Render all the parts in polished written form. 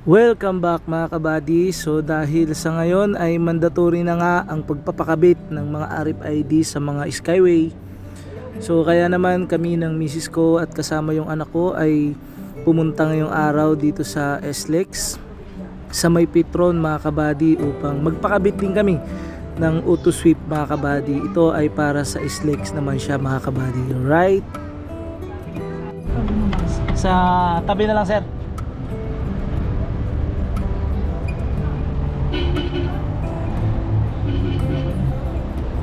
Welcome back mga kabady. So dahil sa ngayon ay mandatory na nga ang pagpapakabit ng mga RFID sa mga skyway. So kaya naman kami ng misis ko at kasama yung anak ko ay pumunta ngayong araw dito sa SLEX sa may Petron mga kabady upang magpakabit din kami ng auto sweep mga kabady. Ito ay para sa SLEX naman siya mga kabady. Alright? Sa tabi na lang sir.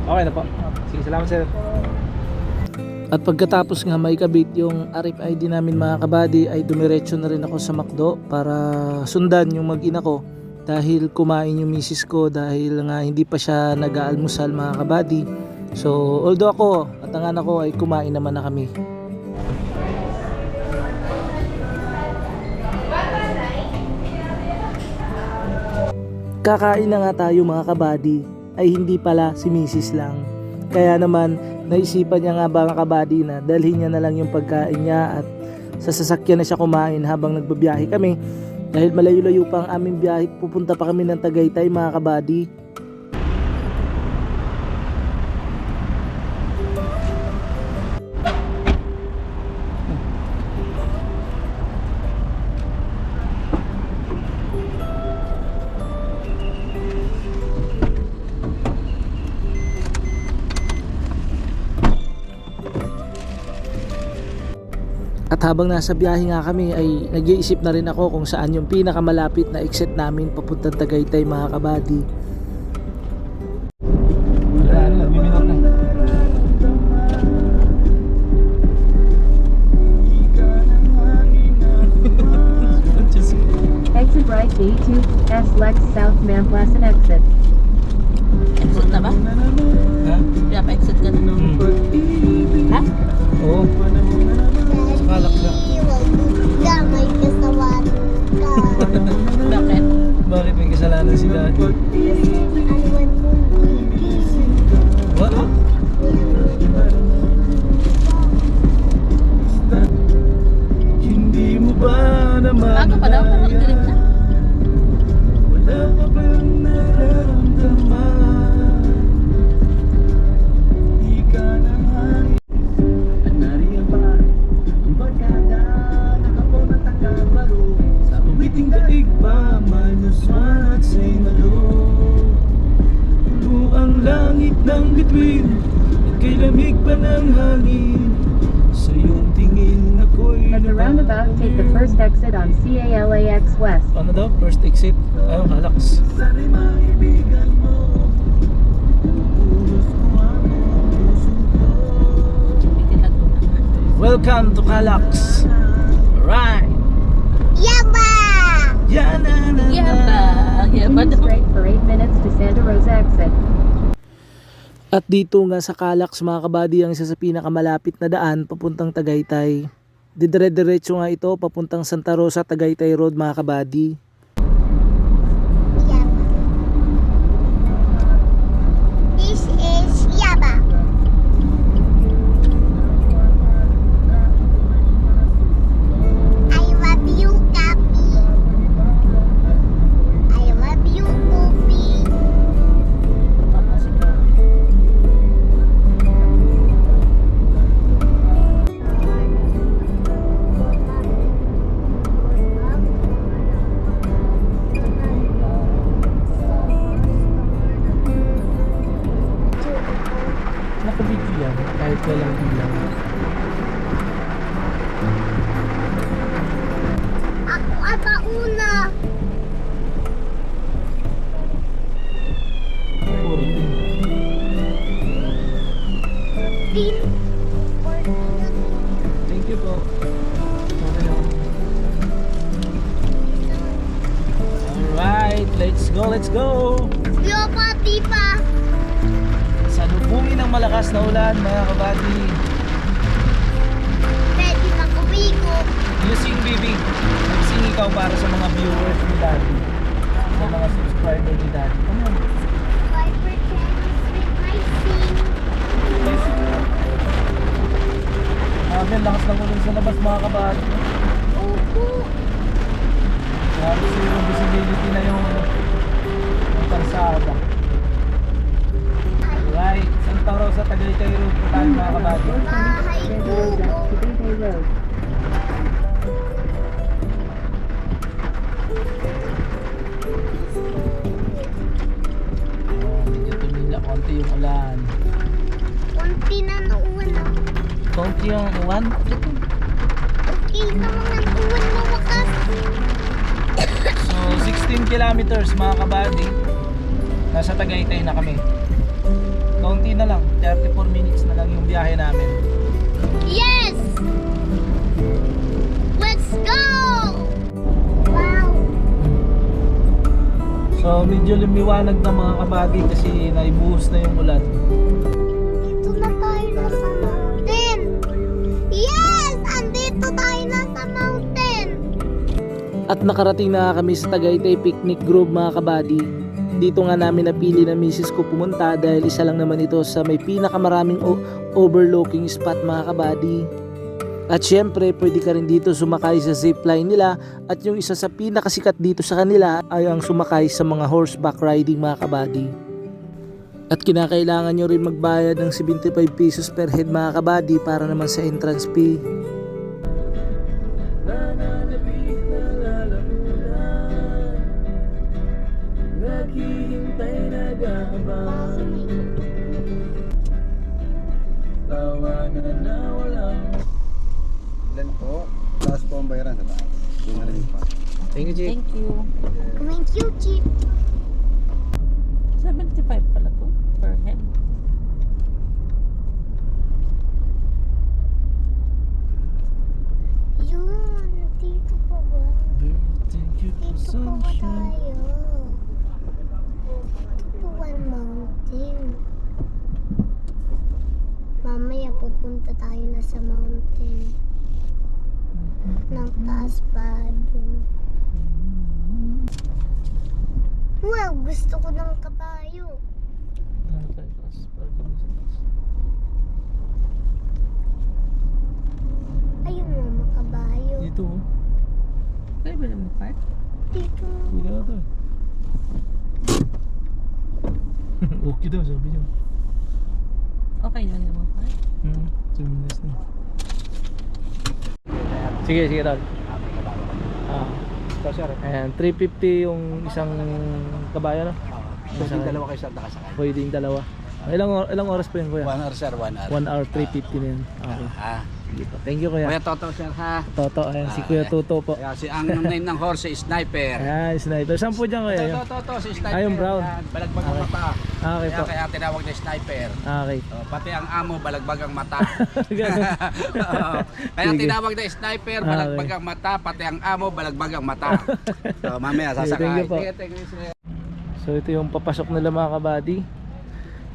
Okay na po. Sige, salamat sir. At pagkatapos nga may kabit yung RFID namin mga kabady ay dumiretso na rin ako sa McDo para sundan yung mag-ina ko dahil kumain yung misis ko dahil nga hindi pa siya nag-aalmusal mga kabady. So although ako at ang anak ko ay kumain naman na kami. Kakain na nga tayo mga kabady ay hindi pala si misis lang. Kaya naman naisipan niya nga mga kabady na dalhin niya na lang yung pagkain niya at sa sasakyan na siya kumain habang nagbabiyahe kami dahil malayo-layo pa ang aming biyahe. Pupunta pa kami ng Tagaytay mga kabady. At habang nasa biyahe nga kami ay nag-iisip na rin ako kung saan yung pinakamalapit na exit namin papuntang Tagaytay mga kabady. Exit right D2, SLEX South Mamplasan exit. Exit na ba? Ha? Kaya pa-exit ka na. Ha? Oo. Kalak na. May kasalanan ka. Bakit? Bakit may kasalanan si daddy? Alawan mong baby. What? Hindi mo ba naman Bago pa daw, parang dilim na. wala ka bang nararamdaman? Di ka na hangin. At nariyan pa ang barkada, nakapon at nakabaro sa umiting daig pa, minus one at say malo. Puno ang langit ng bituin at kay lamig pa ng hangin. Sa iyong tingin ako'y At the roundabout, take the first exit on CALAX West. ano daw? First exit? Ayun, Calax. Sana'y maibigan mo. Puros ko ang puso ko. Itilag ko na. Welcome to Calax. Alright. Yaba! Yan na na Yeah ba? Yeah ba? Continue straight for 8 minutes to Santa Rosa exit. At dito nga sa Calax mga kabady ang isa sa pinakamalapit na daan papuntang Tagaytay. Didire-diretso nga ito papuntang Santa Rosa Tagaytay Road mga kabady. Yaba. This is Yaba. I love you, Kapi. I love you, Poopy. Nakabidyo yan kahit walang bilang. Ako ang mauna. Pin. Thank you po. Okay lang. Alright, let's go, let's go! Yo, Papi pa. Salubungin ng malakas na ulan mga kabady. Pwede na kumigo. Using BB, nagsing ikaw para sa mga viewers ni Daddy. Sa mga subscriber ni Daddy. Come on. 5% with my sing. Grabe, lakas ng ulan sa labas mga kabady. Opo. Grabe, zero visibility na yung kalsada. Right, Santa Rosa, Tagaytay Road po tayo mga kabady. Bahay kubo. Tagaytay Road. Medyo tumila konti yung ulan. Kunti na nauwan na. Konti yung ulan? Okay naman ang uwan na wakas. So 16 kilometers mga kabady. Nasa Tagaytay na kami. Konti na lang, 34 minutes na lang yung biyahe namin. Yes! Let's go! Wow! So medyo lumiwanag na mga kabady kasi naibuhos na yung ulan. Dito na tayo na sa mountain. Yes! Andito tayo na sa mountain. At nakarating na kami sa Tagaytay Picnic Grove mga kabady. Dito nga namin napili na misis ko pumunta dahil isa lang naman ito sa may pinakamaraming overlooking spot mga kabady. At syempre pwede ka rin dito sumakay sa zipline nila at yung isa sa pinakasikat dito sa kanila ay ang sumakay sa mga horseback riding mga kabady. At kinakailangan nyo rin magbayad ng 75 pesos per head mga kabady para naman sa entrance fee. Naghihintay nag-aabang tawanan na walang. Ilan po? Taas po ang bayaran sa taas. Doon na rin pa. Thank you, Chief. Thank you. Thank you, Chief. 75 pala to per head. Yun, dito pa ba? Thank you for Dito pa ba sunshine. tayo? Dito po one mountain. Mamaya pupunta tayo na sa mountain. Ng taas pa dun. Wow, gusto ko ng kabayo. Ayun mga kabayo. Dito oh. Pwede ba naman park? Dito. Hindi na ito. Okay daw sabi niyo. Okay lang naman park. 2 minutes na. Sige, sige tol. Ayan, 350 yung isang kabayo no? Pwedeng dalawa kayo sa nakasakay. Pwedeng dalawa. Ilang oras pa yun kuya? 1 hour sir, 1 hour. 1 hour 350 na yun. Okay. Sige po. Thank you kuya. Kuya Toto sir ha. Toto, ayan si Kuya Toto po. Kaya si ang name ng horse is Sniper. Ayan, sniper. Saan po dyan kuya? Toto si Sniper. Ah, yung brown. Yan, balagbag ang mata. Okay po. Kaya tinawag na Sniper. Okay. Pati ang amo balagbag ang mata. Ganun. Oo. Kaya Sige. tinawag na Sniper, balagbag ang mata, pati ang amo balagbag ang mata. So mamaya Sige, sasakay. thank you po. Thank you, sir. So ito yung papasok nila mga kabady.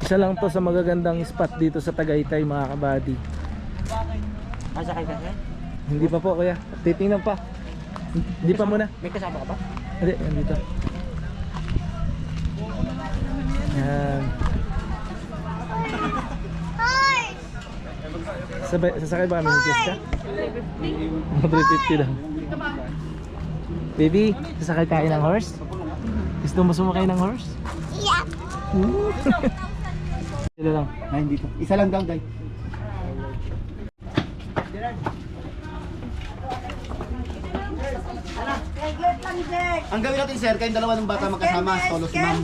Isa lang to sa magagandang spot dito sa Tagaytay mga kabady. Masakay ka sir? Hindi pa po kuya. Titingnan pa. Hindi pa muna. May kasama ka ba? Hindi, nandito. Yan. Sasakay ba kami ng Jessica? 350 lang. Baby, sasakay tayo ng horse? Gusto mo sumakay ng horse? Yeah. Sila lang. Ay, hindi to. Isa lang daw, guys. Ang gawin natin sir, kayong dalawa ng bata magkasama, solo si ma'am.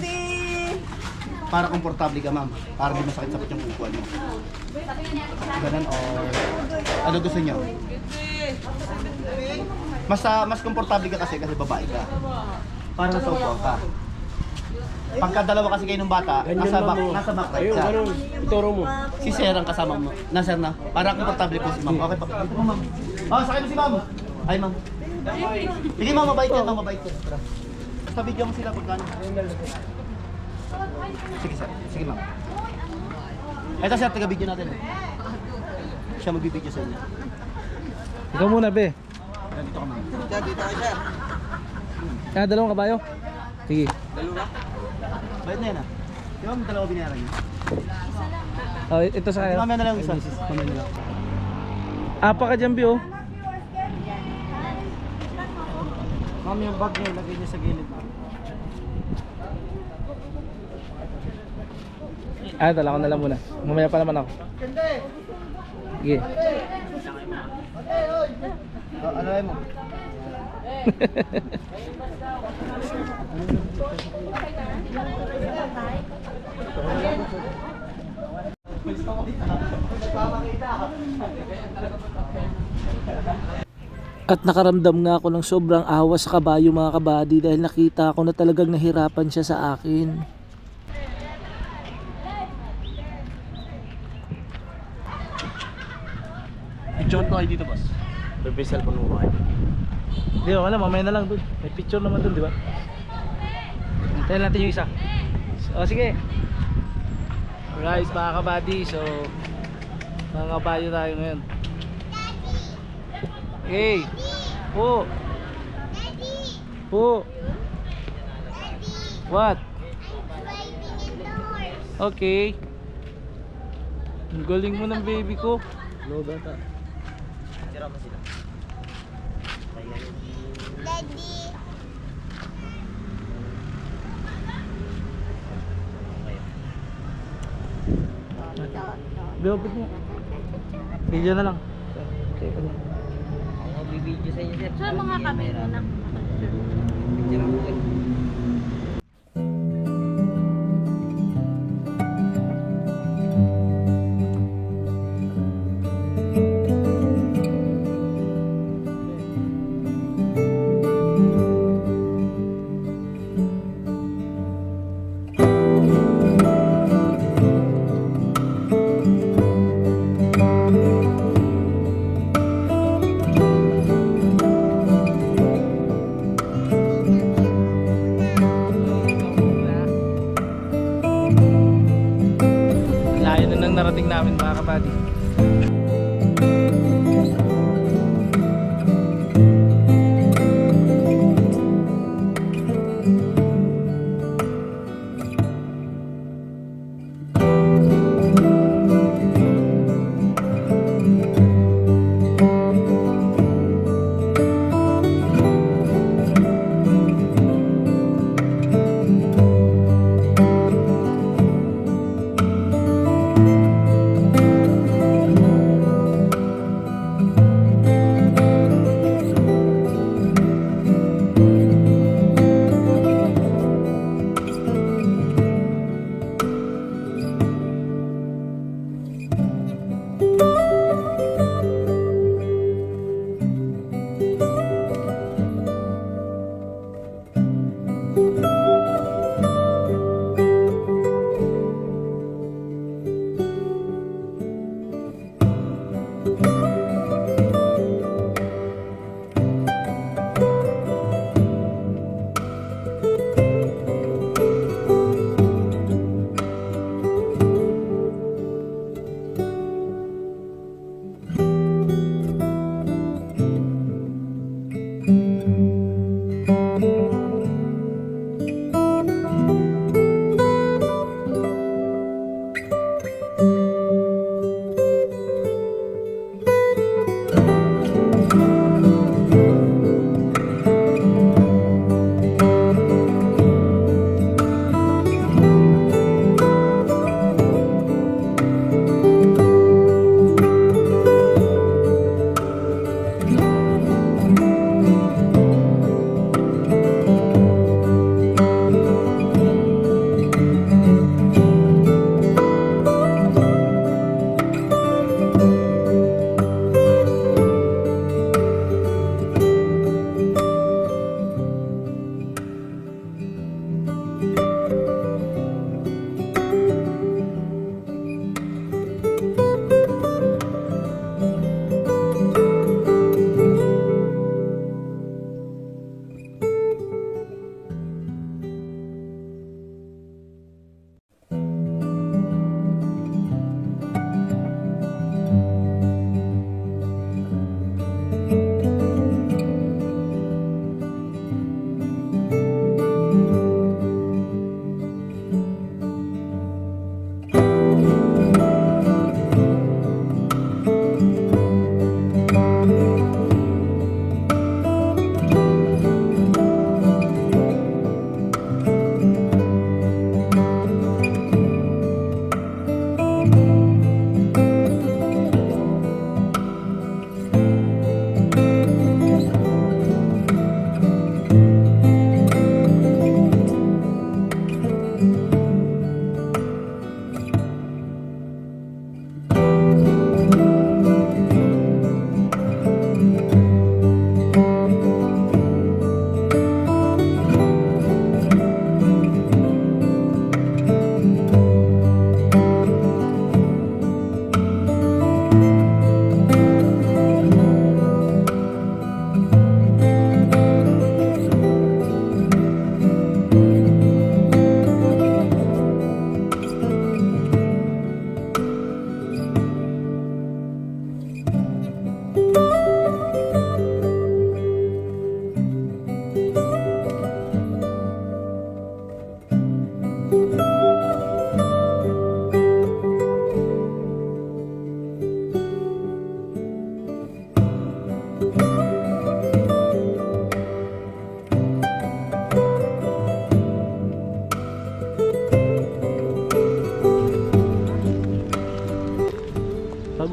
Para komportable ka ma'am, para di masakit-sakit yung upuan mo. Ganun or ano gusto niyo? Mas komportable ka kasi babae ka. Para nasa upuan ka. Pagka dalawa kasi kayo ng bata, nasa back right ka. Ituro mo. Si sir ang kasama mo. Na sir na. Para komportable po si ma'am. Okay pa. Dito mo ma'am. Oh, sakay mo si ma'am. Ay ma'am. Sige ma'am, mabait yan, ma'am, mabait yan. Tara. Basta video mo sila pagkano. Sige sir. Sige ma'am. Ito sir, taga-video natin. Siya magbibideo sa inyo. Ikaw muna be. Dito ka ma'am. Dalawang kabayo? Sige. Bayad na yan ah. Di ba may dalawa binayaran niyo? Oh, ito sa kayo. Mamaya na lang yung isa. Mamaya na lang. Apa ka dyan, Bi, oh. Ma'am, yung bag niyo, lagay niyo sa gilid. Dala ko na lang muna. Mamaya pa naman ako. Sige. Ano mo? At nakaramdam nga ako ng sobrang awa sa kabayo mga kabady dahil nakita ko na talagang nahirapan siya sa akin. Picture ko kayo dito, boss. May cellphone mo kayo. Hindi, wala, mamaya na lang dun. May picture naman dun, di ba? Hintayin natin yung isa. O, sige. Alright, mga kabady. So, mga kabayo tayo ngayon. Okay. Po. Po. What? Okay. Ang galing mo ng baby ko. Hello, bata. Daddy. Biopit mo. Video na lang. Okay, ano? Bibidyo sa inyo, sir. Saan mga kami na? Picture ako, sir. Layo na nang narating namin mga kabady.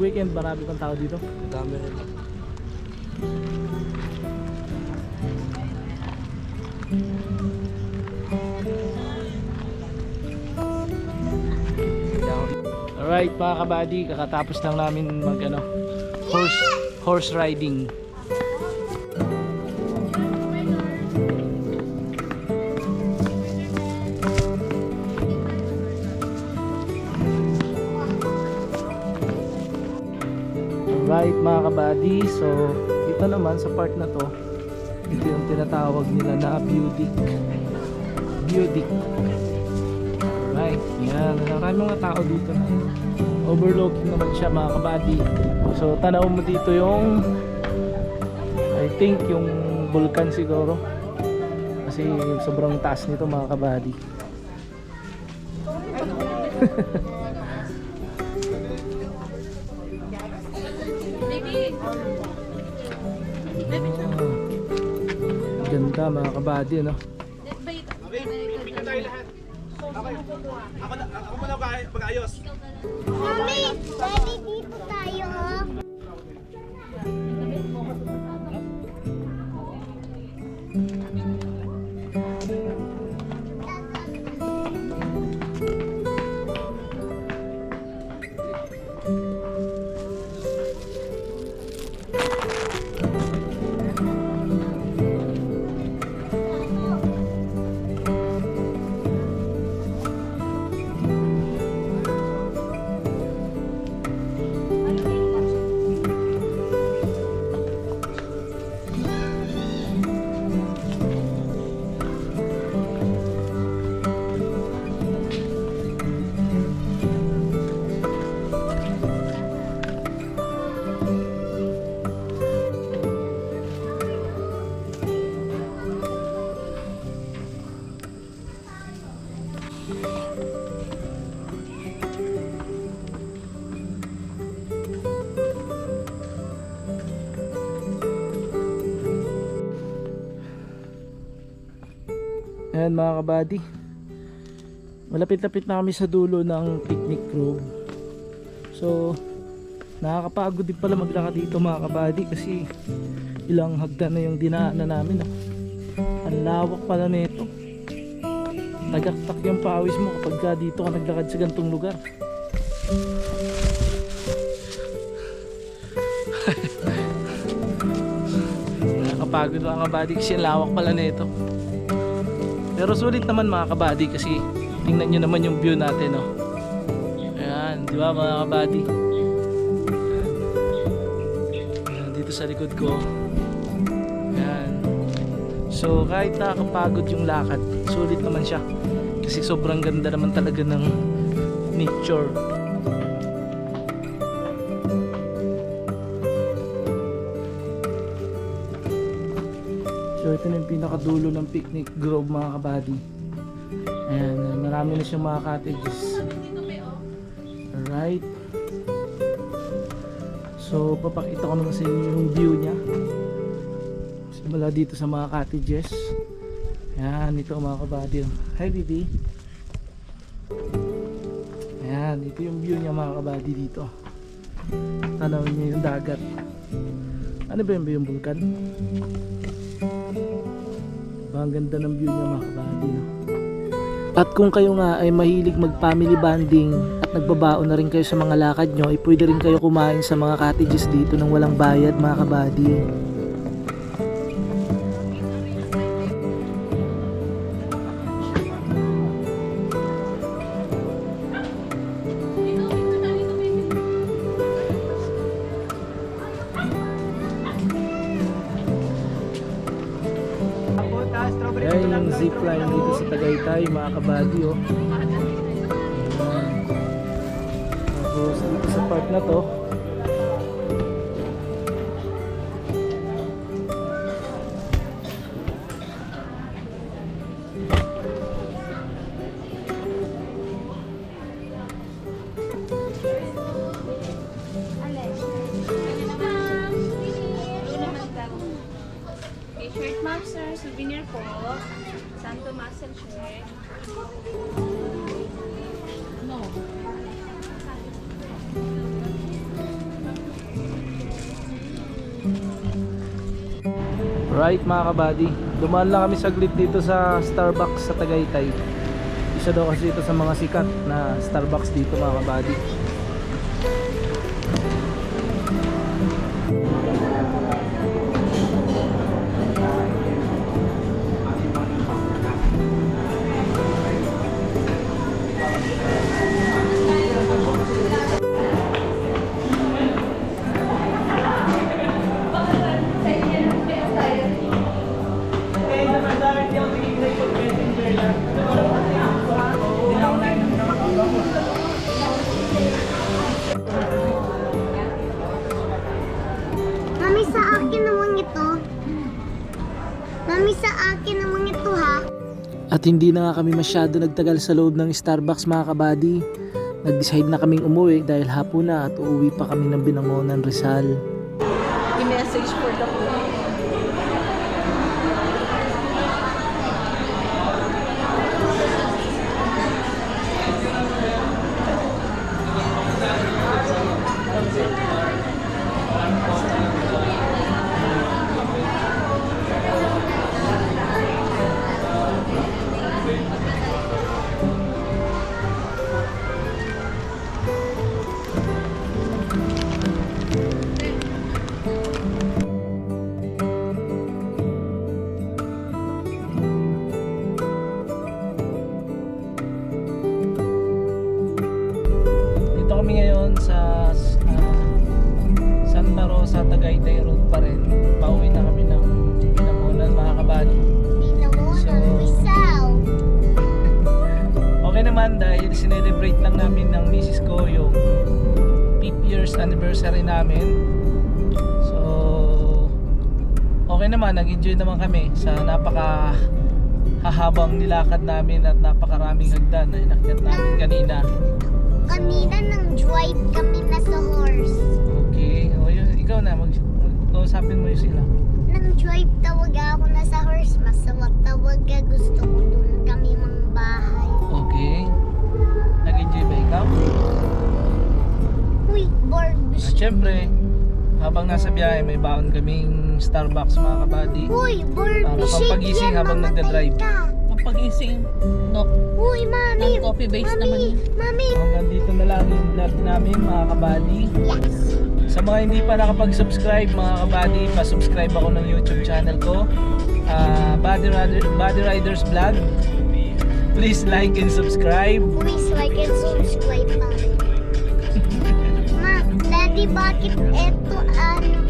weekend marami pang tao dito. Dami rin. Alright mga kabady, kakatapos lang namin mag horse riding. Alright mga kabady, so ito naman sa part na to, ito yung tinatawag nila na Budik. Alright, yan, marami mga tao dito na. Overlooking naman siya mga kabady. So tanaw mo dito yung, I think yung vulkan siguro, kasi sobrang taas nito mga kabady. Ganda mga kabady, no? Mami, pwede dito tayo. Ayan mga kabady, malapit-lapit na kami sa dulo ng picnic grove. So nakakapagod din pala maglakad dito mga kabady, kasi ilang hagdan na yung dinaanan namin, no? Ang lawak pala nito, tagaktak yung pawis mo kapag dito ka naglakad sa gantong lugar. Nakakapagod mga kabady kasi ang lawak pala nito. Pero sulit naman mga kabady, kasi tingnan nyo naman yung view natin, no? Ayan, di ba mga kabady? Ayan, dito sa likod ko. Ayan. So kahit nakakapagod yung lakad, sulit naman siya, kasi sobrang ganda naman talaga ng nature. So ito na yung pinakadulo ng picnic grove mga kabady. Ayan, marami na siyang mga cottages. Alright. So papakita ko naman sa inyo yung view niya. Simula dito sa mga cottages. Ayan, ito mga kabady. Hi baby. Ayan, ito yung view niya mga kabady dito. Tanawin niyo yung dagat. Ano ba yung bulkan? Ang ganda ng view niya mga kabady, no? At kung kayo nga ay mahilig mag family bonding at nagbabaon na rin kayo sa mga lakad nyo, ay pwede rin kayo kumain sa mga cottages dito ng walang bayad mga kabady. Ayan yung zipline dito sa Tagaytay mga kabady, oh. Ayan. Tapos dito sa part na to, Shirt ma'am sir, souvenir po. Santo Muscle shirt. No. Right mga kabady, dumaan lang kami saglit dito sa Starbucks sa Tagaytay. Isa daw kasi ito sa mga sikat na Starbucks dito mga kabady. Mami, sa akin naman ito. Mami, sa akin naman ito, ha? At hindi na nga kami masyado nagtagal sa loob ng Starbucks mga kabady. Nag-decide na kaming umuwi dahil hapon na at uuwi pa kami ng Binangonan, Rizal. I-message for the food. Dito kami ngayon sa Santa Rosa, Tagaytay Road pa rin. Pauwi na kami ng Binangonan mga kabady. Binangonan, So- Rizal. Okay naman dahil sinelebrate lang namin ng misis ko yung 5th years anniversary namin. So okay naman, nag-enjoy naman kami sa napaka hahabang nilakad namin at napakaraming hagdan na inakyat namin kanina. Kanina nang drive kami na sa horse. Okay, o yun, ikaw na, kausapin mo yun sila. Nang drive tawag ako na sa horse. Masawag tawag ka. Gusto ko dun kami mga bahay. Okay, nag-enjoy ba ikaw? Uy, Barbie. At syempre, habang nasa biyahe may baon kaming Starbucks mga kabady. Uy, Para Barbie, shake pampagising yan. habang Mamatay nagdadrive. ka. Pagising, no, Uy, mami. non-coffee based naman yun. Mami. Hanggang dito na lang yung vlog namin mga kabady. Yes. Sa mga hindi pa nakapag-subscribe mga kabady, pa-subscribe ako ng YouTube channel ko, Body Riders Vlog. Please like and subscribe. Please like and subscribe, mami. Ma, Daddy, bakit eto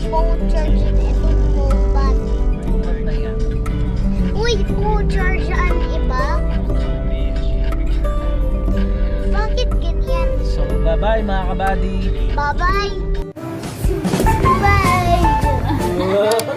phone charger na itong phone bag? Ba't na yan? Uy, phone charger ang iba? Bakit ganyan? So bye-bye mga kabady. Bye-bye! Bye!